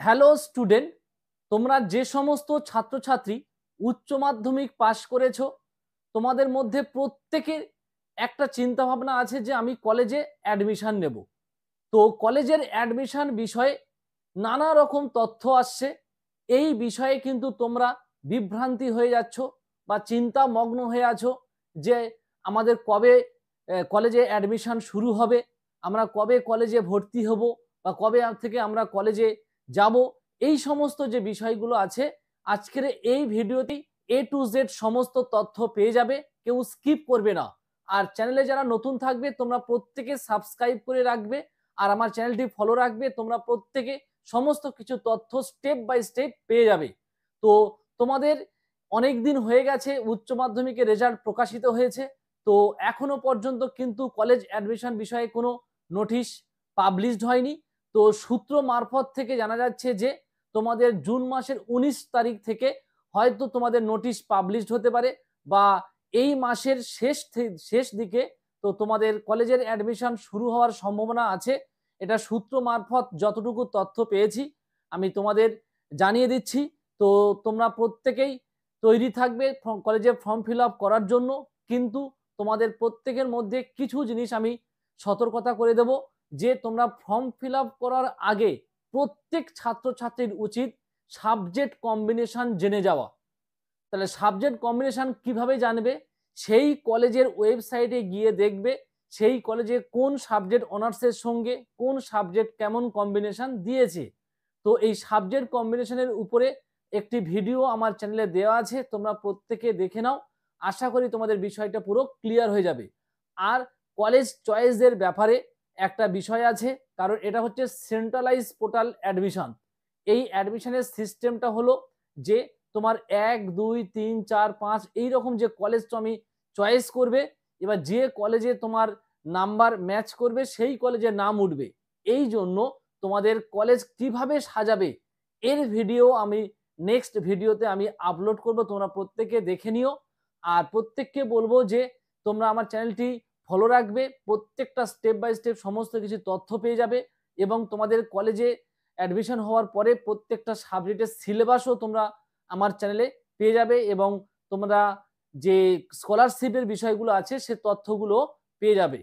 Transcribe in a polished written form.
Hello student, তোমরা যে সমস্ত ছাত্রছাত্রী উচ্চ মাধ্যমিক পাশ করেছো, তোমাদের মধ্যে প্রত্যেকের একটা চিন্তা ভাবনা আছে যে আমি কলেজে অ্যাডমিশন নেব। তো কলেজের অ্যাডমিশন বিষয়ে নানা রকম তথ্য আসছে। এই বিষয়ে কিন্তু তোমরা বিভ্রান্তি হয়ে যাচ্ছ বা চিন্তা মগ্ন হয়ে আছো যে আমাদের কবে কলেজে অ্যাডমিশন শুরু হবে, আমরা কবে কলেজে ভর্তি হব বা কবে থেকে আমরা কলেজে যাব। এই সমস্ত যে বিষয়গুলো আছে আজকের এই ভিডিওতেই A to Z সমস্ত তথ্য পেয়ে যাবে, কেউ স্কিপ করবে না। আর চ্যানেলে যারা নতুন থাকবে তোমরা প্রত্যেকে সাবস্ক্রাইব করে রাখবে আর আমার চ্যানেলটি ফলো রাখবে। তোমরা প্রত্যেকে সমস্ত কিছু তথ্য স্টেপ বাই স্টেপ পেয়ে যাবে। তো তোমাদের অনেক দিন হয়ে গেছে, উচ্চ মাধ্যমিকের রেজাল্ট প্রকাশিত হয়েছে, তো এখনো পর্যন্ত কিন্তু কলেজ অ্যাডমিশন বিষয়ে কোনো নোটিশ পাবলিশড হয়নি। তো সূত্র মারফত থেকে জানা যাচ্ছে যে তোমাদের জুন মাসের 19 তারিখ থেকে হয়তো তোমাদের নোটিশ পাবলিশড হতে পারে বা এই মাসের শেষ দিকে তো তোমাদের কলেজের অ্যাডমিশন শুরু হওয়ার সম্ভাবনা আছে। এটা সূত্র মারফত যতটুকু তথ্য পেয়েছি আমি তোমাদের জানিয়ে দিচ্ছি। তো তোমরা প্রত্যেকেই তৈরি থাকবে কলেজে ফর্ম ফিল আপ করার জন্য, কিন্তু তোমাদের প্রত্যেকের মধ্যে কিছু জিনিস আমি সতর্কতা করে দেব যে তোমরা ফর্ম ফিল আপ করার আগে প্রত্যেক ছাত্রছাত্রীর উচিত সাবজেক্ট কম্বিনেশন জেনে যাওয়া। তাহলে সাবজেক্ট কম্বিনেশন কিভাবে জানবে? সেই কলেজের ওয়েবসাইটে গিয়ে দেখবে সেই কলেজে কোন সাবজেক্ট অনার্সের সঙ্গে কোন সাবজেক্ট কেমন কম্বিনেশন দিয়েছে। তো এই সাবজেক্ট কম্বিনেশনের উপরে একটি ভিডিও আমার চ্যানেলে দেওয়া আছে, তোমরা প্রত্যেকে দেখে নাও। আশা করি তোমাদের বিষয়টা পুরো ক্লিয়ার হয়ে যাবে। আর কলেজ চয়েসের ব্যাপারে একটা বিষয় আছে, কারণ এটা হচ্ছে সেন্ট্রালাইজ পোর্টাল অ্যাডমিশন। এই অ্যাডমিশনের সিস্টেমটা হলো যে তোমার 1, 2, 3, 4, 5 এইরকম যে কলেজ তুমি চয়েস করবে, এবার যে কলেজে তোমার নাম্বার ম্যাচ করবে সেই কলেজে নাম উঠবে। এই জন্য তোমাদের কলেজ কিভাবে সাজাবে এর ভিডিও আমি নেক্সট ভিডিওতে আমি আপলোড করব, তোমরা প্রত্যেকে দেখে নিও। আর প্রত্যেককে বলবো যে তোমরা আমার চ্যানেলটি ফলো রাখবে, প্রত্যেকটা স্টেপ বাই স্টেপ সমস্ত কিছু তথ্য পেয়ে যাবে এবং তোমাদের কলেজে অ্যাডমিশন হওয়ার পরে প্রত্যেকটা সাবজেক্টের সিলেবাসও তোমরা আমার চ্যানেলে পেয়ে যাবে এবং তোমরা যে স্কলারশিপের বিষয়গুলো আছে সে তথ্যগুলো পেয়ে যাবে।